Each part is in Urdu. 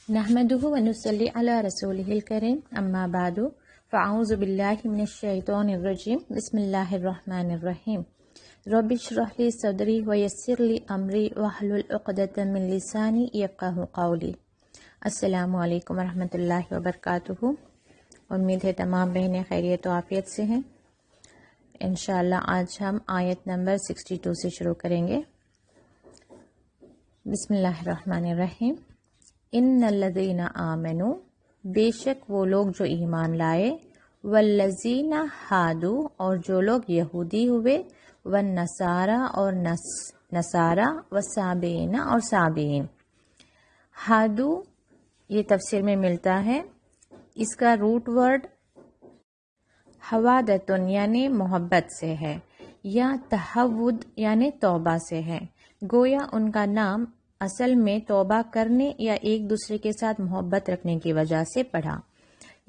نحمده ونصلي على رسوله الكريم اما بعد فاعوذ بالله من الشيطان الرجيم بسم الله الرحمن الرحيم رب اشرح لي صدري ويسر لي امري واحلل عقدة من لساني يفقهوا قولي۔ السلام علیکم ورحمۃ اللہ وبرکاتہ۔ امید ہے تمام بہنیں خیریت و عافیت سے ہیں۔ انشاءاللہ آج ہم آیت نمبر 62 سے شروع کریں گے۔ بسم اللہ الرحمن الرحیم۔ ان الذین آمنوا، بے شک وہ لوگ جو ایمان لائے، والذین ہادو، اور جو لوگ یہودی ہوئے، والنصارى اور نصارہ، والصابئین اور صابئین۔ ہادو یہ تفسیر میں ملتا ہے، اس کا روٹ ورڈ حوادتن یعنی محبت سے ہے، یا تحود یعنی توبہ سے ہے۔ گویا ان کا نام اصل میں توبہ کرنے یا ایک دوسرے کے ساتھ محبت رکھنے کی وجہ سے پڑھا۔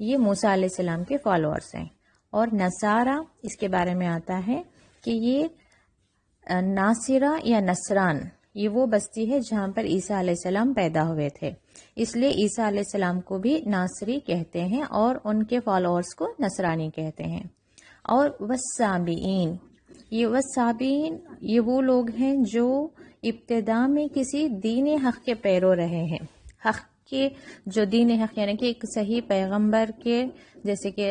یہ موسیٰ علیہ السلام کے فالوورز ہیں۔ اور نصارہ اس کے بارے میں آتا ہے کہ یہ ناصرہ یا نصران، یہ وہ بستی ہے جہاں پر عیسیٰ علیہ السلام پیدا ہوئے تھے، اس لیے عیسیٰ علیہ السلام کو بھی ناصری کہتے ہیں اور ان کے فالوورز کو نصرانی کہتے ہیں۔ اور والصابئین، یہ وہ لوگ ہیں جو ابتدا میں کسی دین حق کے پیرو رہے ہیں۔ حق کے جو دین حق یعنی کہ ایک صحیح پیغمبر کے، جیسے کہ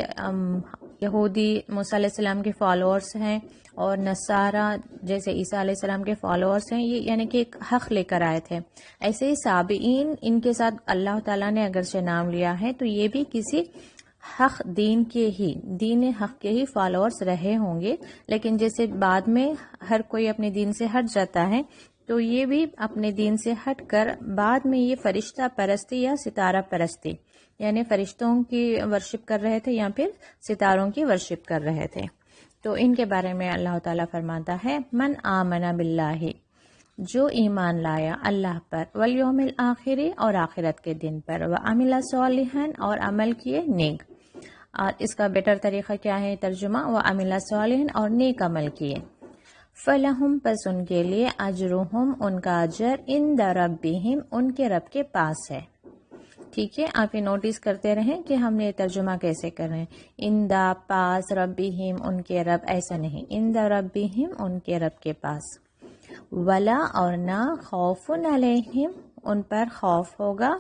یہودی موسیٰ علیہ السلام کے فالوورز ہیں، اور نصارہ جیسے عیسیٰ علیہ السلام کے فالوورز ہیں، یہ یعنی کہ ایک حق لے کر آئے تھے۔ ایسے ہی صابئین، ان کے ساتھ اللہ تعالیٰ نے اگرچہ نام لیا ہے تو یہ بھی کسی حق دین حق کے ہی فالوورز رہے ہوں گے، لیکن جیسے بعد میں ہر کوئی اپنے دین سے ہٹ جاتا ہے تو یہ بھی اپنے دین سے ہٹ کر بعد میں یہ فرشتہ پرستی یا ستارہ پرستی، یعنی فرشتوں کی ورشپ کر رہے تھے یا پھر ستاروں کی ورشپ کر رہے تھے۔ تو ان کے بارے میں اللہ تعالیٰ فرماتا ہے، من آمن باللہ، جو ایمان لایا اللہ پر، والیوم الآخر اور آخرت کے دن پر، وعمل صالحا اور عمل کیے نیک۔ اور اس کا بیٹر طریقہ کیا ہے ترجمہ، وعمل صالحا اور نیک عمل کیے، فلہم پس ان کے لیے اجرہم ان کا اجر عند ربہم ان کے رب کے پاس ہے۔ ٹھیک ہے، آپ یہ نوٹس کرتے رہیں کہ ہم نے ترجمہ کیسے کر رہے ہیں۔ اندا پاس، ربہم ان کے رب، ایسا نہیں، عند ربہم ان کے رب کے پاس۔ ولا اور نہ خوف علیہم ان پر خوف ہوگا،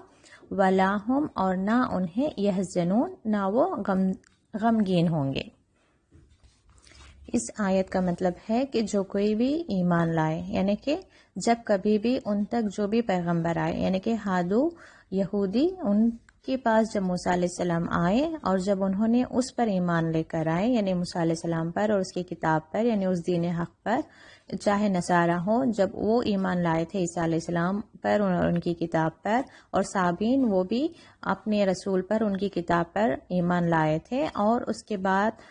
ولا ہم اور نہ انہیں یحزنون نہ وہ غمگین ہوں گے۔ اس آیت کا مطلب ہے کہ جو کوئی بھی ایمان لائے، یعنی کہ جب کبھی بھی ان تک جو بھی پیغمبر آئے، یعنی کہ ہادو یہودی، ان کے پاس جب موسیٰ علیہ السلام آئے اور جب انہوں نے اس پر ایمان لے کر آئے، یعنی موسیٰ علیہ السلام پر اور اس کی کتاب پر، یعنی اس دین حق پر، چاہے نصارہ ہو، جب وہ ایمان لائے تھے عیسیٰ علیہ السلام پر اور ان کی کتاب پر، اور صابئین وہ بھی اپنے رسول پر ان کی کتاب پر ایمان لائے تھے، اور اس کے بعد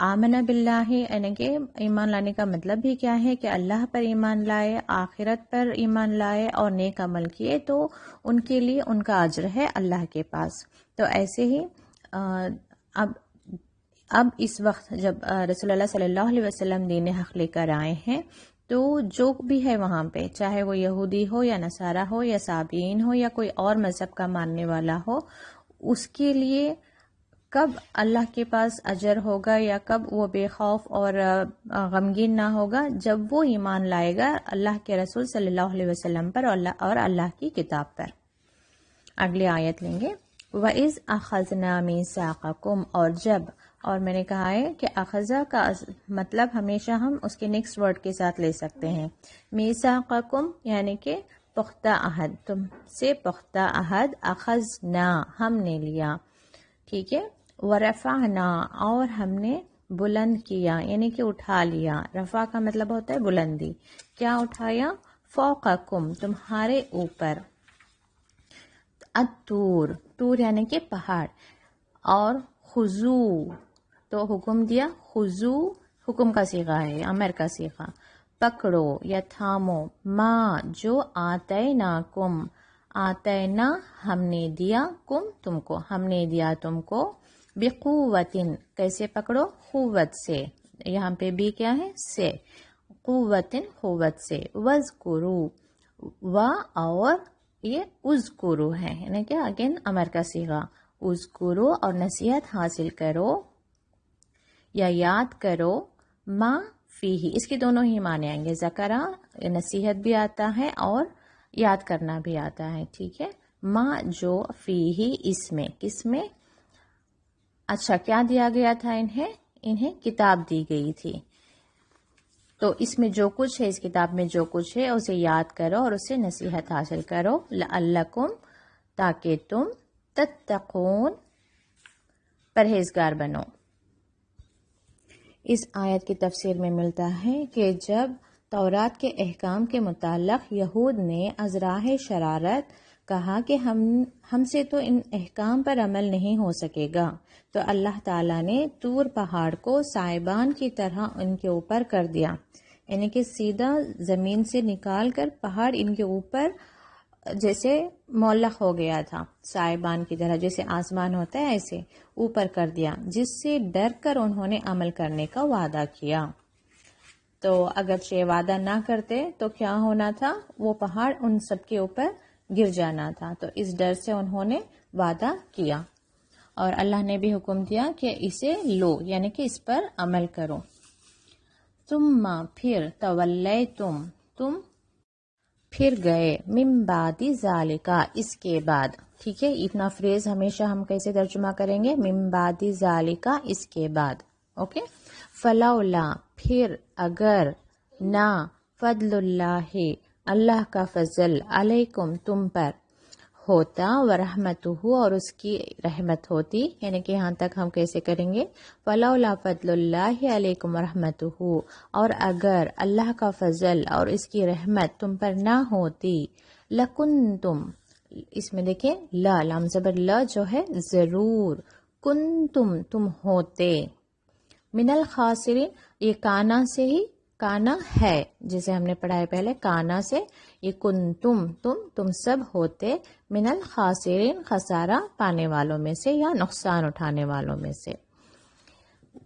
آمن باللہ، یعنی کہ ایمان لانے کا مطلب بھی کیا ہے کہ اللہ پر ایمان لائے، آخرت پر ایمان لائے اور نیک عمل کیے، تو ان کے لیے ان کا اجر ہے اللہ کے پاس۔ تو ایسے ہی اب اس وقت جب رسول اللہ صلی اللہ علیہ وسلم دین حق لے کر آئے ہیں، تو جو بھی ہے وہاں پہ، چاہے وہ یہودی ہو یا نصارہ ہو یا صابئین ہو یا کوئی اور مذہب کا ماننے والا ہو، اس کے لیے کب اللہ کے پاس اجر ہوگا یا کب وہ بے خوف اور غمگین نہ ہوگا، جب وہ ایمان لائے گا اللہ کے رسول صلی اللہ علیہ وسلم پر اور اللہ کی کتاب پر۔ اگلی آیت لیں گے، وَإِذْ أَخَذْنَا مِيثَاقَكُمْ، اور جب، اور میں نے کہا ہے کہ اخذہ کا مطلب ہمیشہ ہم اس کے نیکسٹ ورڈ کے ساتھ لے سکتے ہیں۔ میثاقکم یعنی کہ پختہ عہد، تم سے پختہ عہد، اخذنا ہم نے لیا، ٹھیک ہے، ورفعنا اور ہم نے بلند کیا، یعنی کہ اٹھا لیا۔ رفع کا مطلب ہوتا ہے بلندی، کیا اٹھایا؟ فوقکم تمہارے اوپر، الطور، طور یعنی کہ پہاڑ، اور خضو تو حکم دیا، خضو حکم کا صیغہ ہے، امر کا صیغہ، پکڑو یا تھامو، ما جو آتیناکم، آتینا ہم نے دیا، کم تم کو، ہم نے دیا تم کو، بقوتن کیسے پکڑو؟ قوت سے، یہاں پہ بھی کیا ہے؟ سے، قوتن قوت سے، وذکرو و اور یہ اذکرو ہے، یعنی کہ اگین امر کا صیغہ، اذکرو اور نصیحت حاصل کرو یا یاد کرو، ما فیہ، اس کی دونوں ہی معنی آئیں گے، ذکرہ نصیحت بھی آتا ہے اور یاد کرنا بھی آتا ہے، ٹھیک ہے، ما جو فیہ اس میں، کس میں، اچھا کیا دیا گیا تھا انہیں کتاب دی گئی تھی، تو اس میں جو کچھ ہے، اس کتاب میں جو کچھ ہے اسے یاد کرو اور اسے نصیحت حاصل کرو، لعلکم، تاکہ تم تتقون، پرہیزگار بنو۔ اس آیت کی تفسیر میں ملتا ہے کہ جب تورات کے احکام کے متعلق یہود نے از راہ شرارت کہا کہ ہم سے تو ان احکام پر عمل نہیں ہو سکے گا، تو اللہ تعالیٰ نے طور پہاڑ کو سائبان کی طرح ان کے اوپر کر دیا، یعنی کہ سیدھا زمین سے نکال کر پہاڑ ان کے اوپر جیسے معلق ہو گیا تھا، سائبان کی طرح، جیسے آسمان ہوتا ہے ایسے اوپر کر دیا، جس سے ڈر کر انہوں نے عمل کرنے کا وعدہ کیا۔ تو اگرچہ وعدہ نہ کرتے تو کیا ہونا تھا، وہ پہاڑ ان سب کے اوپر گر جانا تھا، تو اس ڈر سے انہوں نے وعدہ کیا، اور اللہ نے بھی حکم دیا کہ اسے لو، یعنی کہ اس پر عمل کرو۔ ثم پھر تولیتم، تم پھر گئے، من بعد ذالکا، اس کے بعد، ٹھیک ہے، اتنا فریز ہمیشہ ہم کیسے ترجمہ کریں گے، من بعد ذالکا، اس کے بعد، اوکے، فلولا، پھر اگر، نہ، فضل اللہ، اللہ کا فضل، علیکم، تم پر، ہوتا، ورحمتہ، اور اس کی رحمت ہوتی، یعنی کہ یہاں تک ہم کیسے کریں گے، فلولا فضل اللہ علیکم ورحمتہ، اور اگر اللہ کا فضل اور اس کی رحمت تم پر نہ ہوتی، لکنتم، اس میں دیکھیں لا، لام زبر لا جو ہے، ضرور، کنتم، تم ہوتے، من الخاسرین، یہ کانا سے ہی، کانا ہے جسے ہم نے پڑھا ہے پہلے، کانا سے، یہ کنتم، تم سب ہوتے، من الخاسرین، خسارہ پانے والوں میں سے یا نقصان اٹھانے والوں میں سے،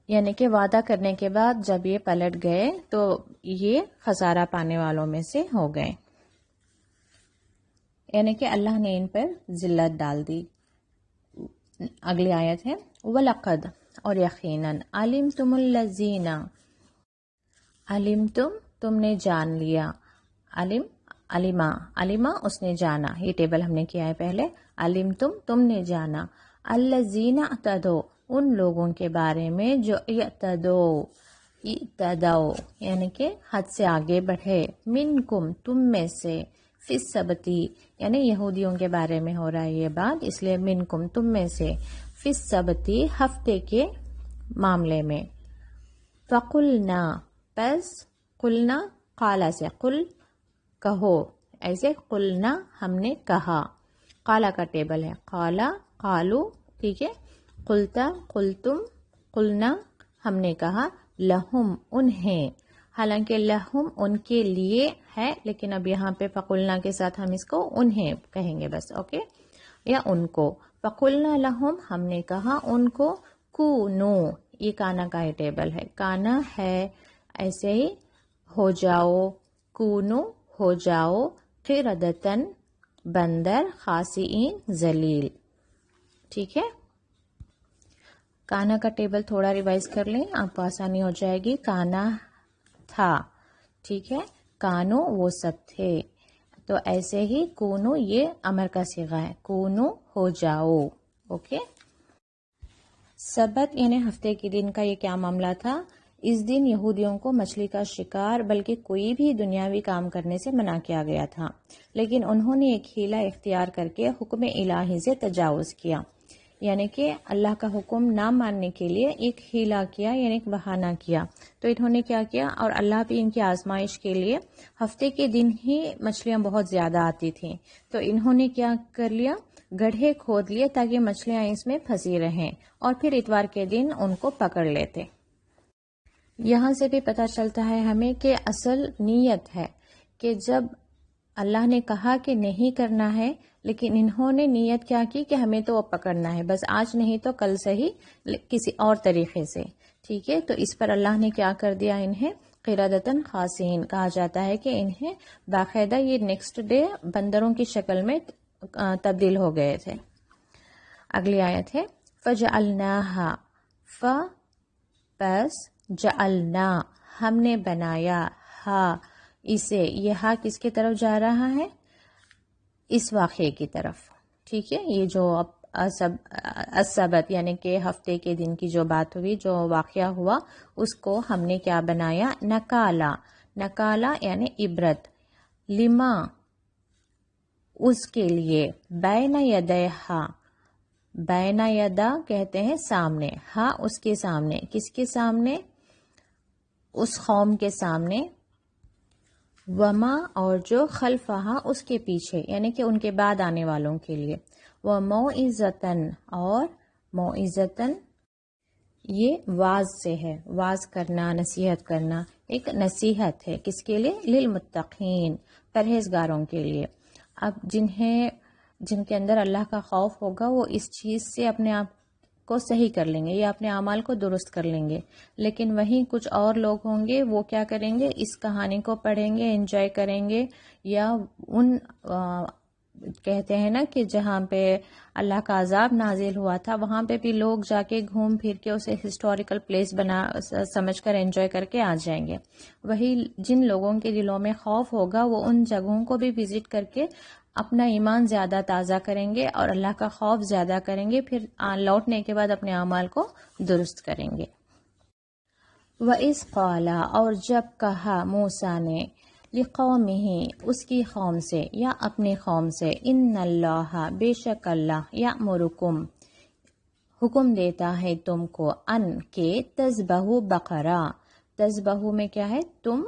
یعنی کہ وعدہ کرنے کے بعد جب یہ پلٹ گئے تو یہ خسارہ پانے والوں میں سے ہو گئے، یعنی کہ اللہ نے ان پر ذلت ڈال دی۔ اگلی آیت ہے، وَلَقَدْ، اور یقیناً، عَلِمْتُمُ الَّذِينَ، علمتم، تم نے جان لیا، علما اس نے جانا، یہ ٹیبل ہم نے کیا ہے پہلے، علمتم، تم نے جانا، الذین اعتدوا، ان لوگوں کے بارے میں جو اعتدوا، یعنی کہ حد سے آگے بڑھے، منکم، تم میں سے، فی السبتی، یعنی یہودیوں کے بارے میں ہو رہا ہے یہ بات، اس لیے منکم، تم میں سے، فی السبتی، ہفتے کے معاملے میں، فقلنا، پس، قلنا، قالا سے، قل، کہو، ایسے قلنا، ہم نے کہا، قالا کا ٹیبل ہے، قالا، قالو، ٹھیک ہے، قلتا، قلتم، قلنا، ہم نے کہا، لہم، انہیں، حالانکہ لہم ان کے لیے ہے، لیکن اب یہاں پہ فقلنا کے ساتھ ہم اس کو انہیں کہیں گے بس، اوکے، یا ان کو، فقلنا لہم، ہم نے کہا ان کو، کونو، یہ کانا کا ہی ٹیبل ہے، کانا ہے، ایسے ہی، ہو جاؤ، کونو، ہو جاؤ، قردتن، بندر، خاسئین، ذلیل، ٹھیک ہے، کانا کا ٹیبل تھوڑا ریوائز کر لیں، آپ کو آسانی ہو جائے گی، کانا تھا، ٹھیک ہے، کانو وہ سب تھے، تو ایسے ہی کونو یہ امر کا صیغہ ہے، کونو، ہو جاؤ، اوکے۔ سبت یعنی ہفتے کے دن کا یہ کیا معاملہ تھا، اس دن یہودیوں کو مچھلی کا شکار بلکہ کوئی بھی دنیاوی کام کرنے سے منع کیا گیا تھا، لیکن انہوں نے ایک حیلہ اختیار کر کے حکم الہی سے تجاوز کیا، یعنی کہ اللہ کا حکم نہ ماننے کے لیے ایک حیلہ کیا، یعنی ایک بہانہ کیا، تو انہوں نے کیا کیا، اور اللہ بھی ان کی آزمائش کے لیے ہفتے کے دن ہی مچھلیاں بہت زیادہ آتی تھیں، تو انہوں نے کیا کر لیا، گڑھے کھود لیے تاکہ مچھلیاں اس میں پھنسی رہیں، اور پھر اتوار کے دن ان کو پکڑ لیتے۔ یہاں سے بھی پتہ چلتا ہے ہمیں کہ اصل نیت ہے کہ جب اللہ نے کہا کہ نہیں کرنا ہے، لیکن انہوں نے نیت کیا کی کہ ہمیں تو اب پکڑنا ہے، بس آج نہیں تو کل سے ہی کسی اور طریقے سے، ٹھیک ہے، تو اس پر اللہ نے کیا کر دیا، انہیں قردتن خاسین، کہا جاتا ہے کہ انہیں باقاعدہ یہ نیکسٹ ڈے بندروں کی شکل میں تبدیل ہو گئے تھے۔ اگلی آیت ہے فجعلناہا، پس جعلنا ہم نے بنایا، ہا اسے، یہ ہا کس کی طرف جا رہا ہے؟ اس واقعے کی طرف، ٹھیک ہے، یہ جو السبت یعنی کہ ہفتے کے دن کی جو بات ہوئی، جو واقعہ ہوا، اس کو ہم نے کیا بنایا؟ نکالا، نکالا یعنی عبرت، لما اس کے لیے، بین یدیہا، بین یدا کہتے ہیں سامنے، ہاں اس کے سامنے، کس کے سامنے؟ اس قوم کے سامنے، وما اور جو خلفہا اس کے پیچھے یعنی کہ ان کے بعد آنے والوں کے لیے، وموعظتن اور موعظتن یہ واعظ سے ہے، واعظ کرنا، نصیحت کرنا، ایک نصیحت ہے کس کے لیے؟ للمتقین، پرہیزگاروں کے لیے۔ اب جن کے اندر اللہ کا خوف ہوگا وہ اس چیز سے اپنے آپ کو صحیح کر لیں گے یا اپنے اعمال کو درست کر لیں گے، لیکن وہیں کچھ اور لوگ ہوں گے وہ کیا کریں گے؟ اس کہانی کو پڑھیں گے، انجوائے کریں گے، یا ان کہتے ہیں نا کہ جہاں پہ اللہ کا عذاب نازل ہوا تھا وہاں پہ بھی لوگ جا کے گھوم پھر کے اسے ہسٹوریکل پلیس بنا سمجھ کر انجوائے کر کے آ جائیں گے۔ وہی جن لوگوں کے دلوں میں خوف ہوگا وہ ان جگہوں کو بھی وزٹ کر کے اپنا ایمان زیادہ تازہ کریں گے اور اللہ کا خوف زیادہ کریں گے، پھر لوٹنے کے بعد اپنے اعمال کو درست کریں گے۔ وَإِذْ قَالَ اور جب کہا موسیٰ نے، لِقَوْمِهِ اس کی قوم سے یا اپنی قوم سے، إِنَّ اللَّهَ بے شک اللہ، یأمرکم حکم دیتا ہے تم کو، ان کے تذبحوا بقرہ، تذبحوا میں کیا ہے؟ تم،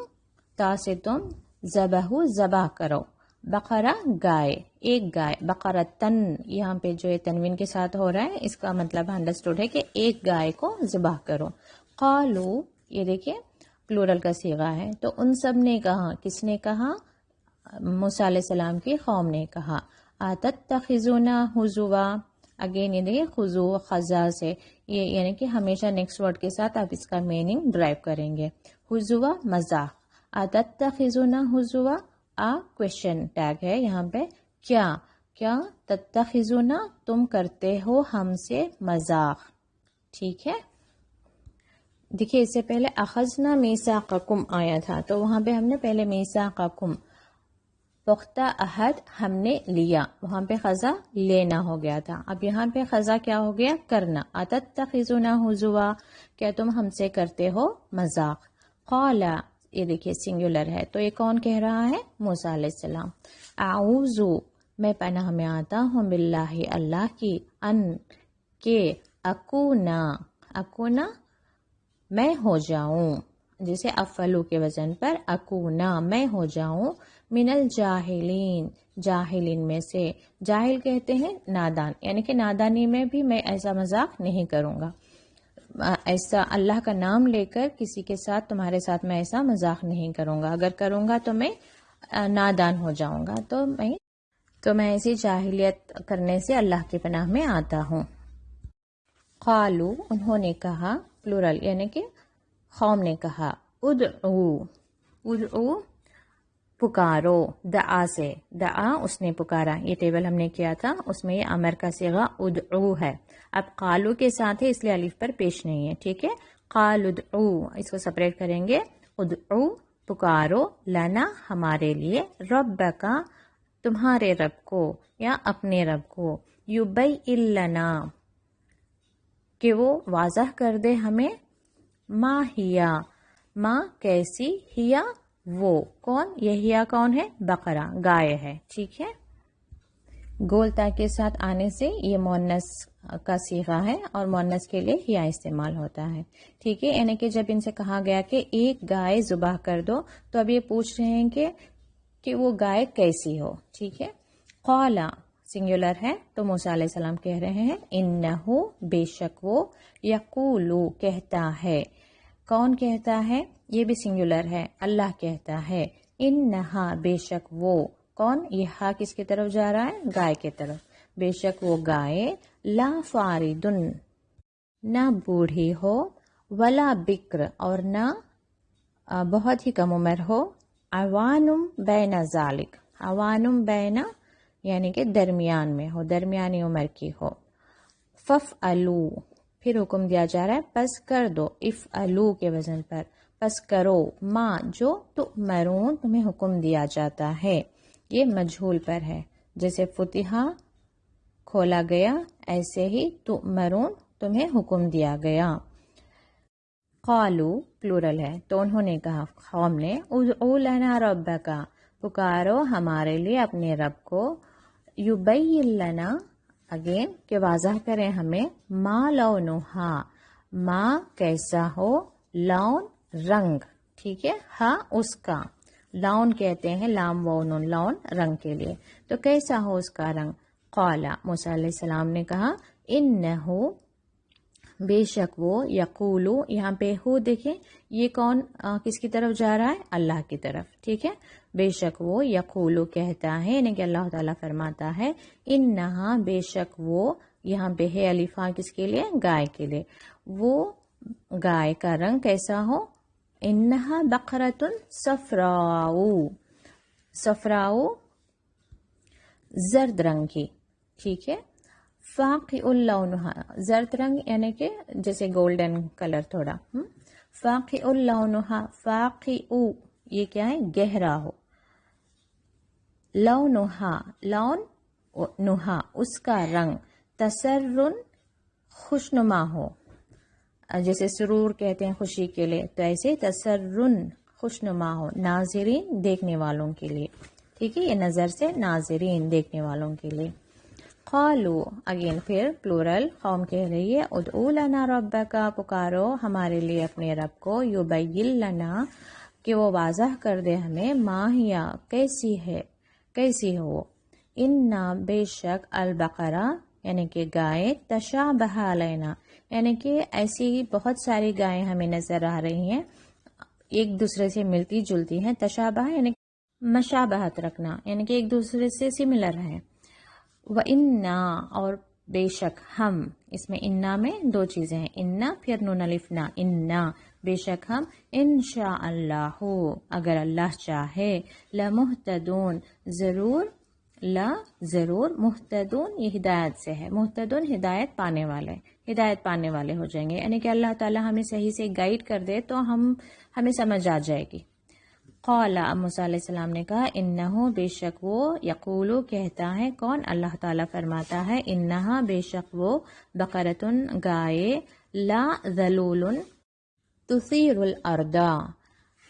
تا سے تم، ذبحوا ذبح کرو، بقرہ گائے، ایک گائے، بقرتن یہاں پہ جو یہ تنوین کے ساتھ ہو رہا ہے اس کا مطلب انڈرسٹوڈ ہے کہ ایک گائے کو ذبح کرو۔ قالو یہ دیکھیں پلورل کا صیغہ ہے، تو ان سب نے کہا، کس نے کہا؟ موسیٰ علیہ السلام کی قوم نے کہا، اتتخذونا ہزوا، اگین یہ دیکھیں خضو خزا سے، یہ یعنی کہ ہمیشہ نیکسٹ ورڈ کے ساتھ آپ اس کا میننگ ڈرائیو کریں گے، ہزوا مذاق، اتتخذونا ہزوا، کویشچن ٹیگ ہے یہاں پہ، کیا تتخذونا تم کرتے ہو ہم سے مذاق، ٹھیک ہے۔ دیکھیے اس سے پہلے اخذنا میثاقکم آیا تھا، تو وہاں پہ ہم نے پہلے میثاقکم پختہ عہد ہم نے لیا، وہاں پہ خزا لینا ہو گیا تھا، اب یہاں پہ خزا کیا ہو گیا؟ کرنا، اتتخذونا ہزوا کیا تم ہم سے کرتے ہو مذاق، قال یہ دیکھیے سنگولر ہے تو یہ کون کہہ رہا ہے؟ موسیٰ علیہ السلام، اعوذ میں پناہ میں آتا ہوں باللہ اللہ کی، ان کے اکونا میں ہو جاؤں، جیسے افعلو کے وزن پر اکونا میں ہو جاؤں، من الجاہلین جاہلین میں سے، جاہل کہتے ہیں نادان، یعنی کہ نادانی میں بھی میں ایسا مذاق نہیں کروں گا، ایسا اللہ کا نام لے کر کسی کے ساتھ تمہارے ساتھ میں ایسا مذاق نہیں کروں گا، اگر کروں گا تو میں نادان ہو جاؤں گا، تو میں ایسی جاہلیت کرنے سے اللہ کی پناہ میں آتا ہوں۔ قالو انہوں نے کہا، پلورل یعنی کہ قوم نے کہا، ادعو پکارو، دعا سے، دعا اس نے پکارا، یہ ٹیبل ہم نے کیا تھا اس میں یہ امر کا صیغہ ادعو ہے، اب قالو کے ساتھ ہے اس لیے الف پر پیش نہیں ہے، ٹھیک ہے، قال ادعو اس کو سپریٹ کریں گے، ادعو پکارو، لنا ہمارے لیے، ربکا تمہارے رب کو یا اپنے رب کو، یبین لنا کہ وہ واضح کر دے ہمیں، ما ہیا ما کیسی، ہیا وہ کون، یہ ہیا کون ہے؟ بقرہ گائے ہے، ٹھیک ہے، گول تا کے ساتھ آنے سے یہ مؤنث کا صیغہ ہے اور مؤنث کے لیے ہیا استعمال ہوتا ہے، ٹھیک ہے، یعنی کہ جب ان سے کہا گیا کہ ایک گائے ذبح کر دو تو اب یہ پوچھ رہے ہیں کہ وہ گائے کیسی ہو، ٹھیک ہے، قالا سنگولر ہے تو موسیٰ علیہ السلام کہہ رہے ہیں، انہو بے شک وہ، یقولو کہتا ہے، کون کہتا ہے؟ یہ بھی سنگولر ہے، اللہ کہتا ہے، انہا بے شک وہ، کون؟ یہ ہا کس کی طرف جا رہا ہے؟ گائے کی طرف، بے شک وہ گائے، لا فاردن نہ بوڑھی ہو، ولا بکر اور نہ بہت ہی کم عمر ہو. اوانم بین ذالک، اوانم بین یعنی کہ درمیان میں ہو، درمیانی عمر کی ہو. ففعلو، پھر حکم دیا جا رہا ہے پس کر دو، افعلو کے وزن پر، پس کرو ما جو تؤمرون تمہیں حکم دیا جاتا ہے. یہ مجہول پر ہے، جیسے فتحہ کھولا گیا، ایسے ہی تؤمرون تمہیں حکم دیا گیا. قالو پلورل ہے، تو انہوں نے کہا، قوم نے، ادعو لنا ربک، پکارو ہمارے لیے اپنے رب کو، یبین لنا، اگین کہ واضح کریں ہمیں، ما لونہا، ما کیسا ہو، لون رنگ، ٹھیک ہے، ہاں اس کا، لون کہتے ہیں لام و نون، لون رنگ کے لیے، تو کیسا ہو اس کا رنگ. قال، موسیٰ علیہ السلام نے کہا، انہو، بے شک وہ، یقولو، یہاں پہ ہو دیکھیں یہ کون کس کی طرف جا رہا ہے، اللہ کی طرف، ٹھیک ہے. بے شک وہ، یقولو کہتا ہے، یعنی کہ اللہ تعالیٰ فرماتا ہے، انہا بے شک وہ، یہاں پہ ہے الفا کس کے لیے، گائے کے لیے، وہ گائے کا رنگ کیسا ہو، انہا بقرۃ صفراء، صفراء زرد رنگ کی، ٹھیک ہے. فاقع اللونہا، زرد رنگ یعنی کہ جیسے گولڈن کلر تھوڑا، فاقع اللونہا، فاقع یہ کیا ہے، گہرا ہو، لونہا، لون نہا اس کا رنگ، تسرن خوشنما ہو، جیسے سرور کہتے ہیں خوشی کے لیے، تو ایسے تسرن خوشنما ہو، ناظرین دیکھنے والوں کے لیے، ٹھیک ہے، یہ نظر سے ناظرین دیکھنے والوں کے لیے. قالو، اگین پھر پلورل، قوم کہہ رہی ہے، ادعو لنا ربک، پکارو ہمارے لیے اپنے رب کو، یبین لنا کہ وہ واضح کر دے ہمیں، ما ہیا کیسی ہے، کیسی ہو، انا بے شک، البقرہ یعنی کہ گائے، تشابہ علینا یعنی کہ ایسی بہت ساری گائیں ہمیں نظر آ رہی ہیں، ایک دوسرے سے ملتی جلتی ہیں. تشابہ یعنی مشابہت رکھنا، یعنی کہ ایک دوسرے سے سملر ہے. وَإِنَّا، اور بے شک ہم، اس میں انا میں دو چیزیں ہیں، انا پھر نون الف نا، انا بے شک ہم، انشاء اللہ اگر اللہ چاہے، لمہتدون ضرور، لا ضرور، مہتدون یہ ہدایت سے ہے، مہتدون ہدایت پانے والے، ہدایت پانے والے ہو جائیں گے، یعنی کہ اللہ تعالی ہمیں صحیح سے گائیڈ کر دے تو ہمیں سمجھ آ جائے گی. قال، موسیٰ علیہ السلام نے کہا، انہو بے شک وہ، یقولو کہتا ہے، کون، اللہ تعالیٰ فرماتا ہے، انہا بے شک وہ، بقرتن گائے، لا ذلول تثیر الارض،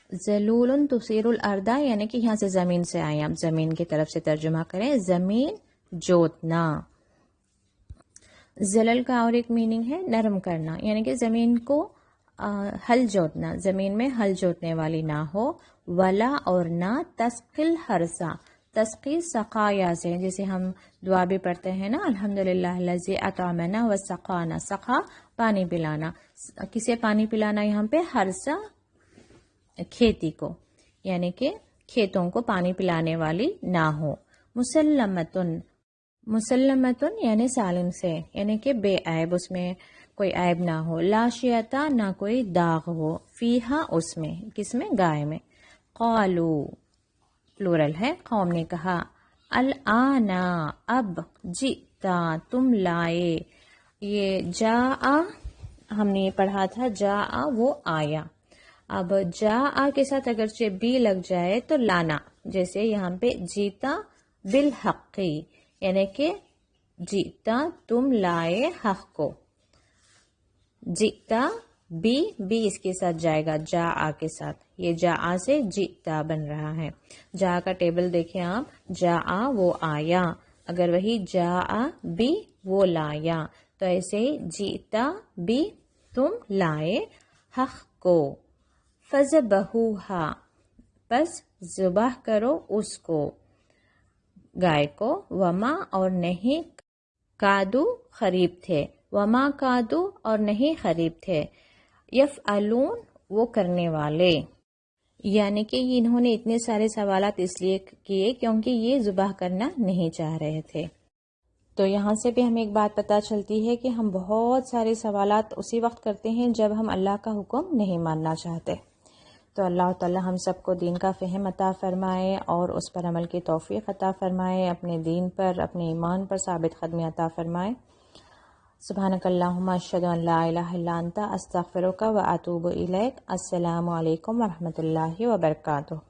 ذلول تثیر الارض یعنی کہ یہاں سے زمین سے آئے، آپ زمین کی طرف سے ترجمہ کریں، زمین جوتنا. زلل کا اور ایک میننگ ہے نرم کرنا، یعنی کہ زمین کو ہل جوتنا، زمین میں ہل جوتنے والی نہ ہو. ولا اور نہ، تسقل ہرسا، تسقی سقایا سے، جیسے ہم دعا بھی پڑھتے ہیں نا، الحمدللہ الذی اطعمنا وسقانا، سقا پانی پلانا، کسے پانی پلانا یہاں پہ، ہرسا کھیتی کو، یعنی کہ کھیتوں کو پانی پلانے والی نہ ہو. مسلمتن، مسلمتن یعنی سالم سے، یعنی کہ بے عیب، اس میں کوئی عیب نہ ہو. لا شیطہ، نہ کوئی داغ ہو، فیہا اس میں، کس میں، گائے میں. قالو پلورل ہے، قوم نے کہا، الآنا اب، جئتا تم لائے، یہ جاء ہم نے یہ پڑھا تھا، جاء وہ آیا، اب جاء کے ساتھ اگرچہ بی لگ جائے تو لانا، جیسے یہاں پہ جیتا بالحقی، یعنی کہ جیتا تم لائے حق کو، جیتا بی اس کے ساتھ جائے گا، جاء کے ساتھ، یہ جاء سے جیتا بن رہا ہے. جاء کا ٹیبل دیکھیں آپ، جاء وہ آیا، اگر وہی جاء بی وہ لایا، تو ایسے ہی جیتا بی تم لائے حق کو. فذبحوہا پس ذبح کرو اس کو، گائے کو. وما اور نہیں، کادو قریب تھے، وما کادو اور نہیں قریب تھے، یفعلون وہ کرنے والے، یعنی کہ انہوں نے اتنے سارے سوالات اس لیے کیے کیونکہ یہ ذبح کرنا نہیں چاہ رہے تھے. تو یہاں سے بھی ہمیں ایک بات پتہ چلتی ہے کہ ہم بہت سارے سوالات اسی وقت کرتے ہیں جب ہم اللہ کا حکم نہیں ماننا چاہتے. تو اللہ تعالی ہم سب کو دین کا فہم عطا فرمائے اور اس پر عمل کی توفیق عطا فرمائے، اپنے دین پر، اپنے ایمان پر ثابت قدمی عطا فرمائے۔ سبحانک اللہم اشہد ان لا الہ الا انت استغفرک و اتوب الیک۔ السلام علیکم ورحمۃ اللہ وبرکاتہ۔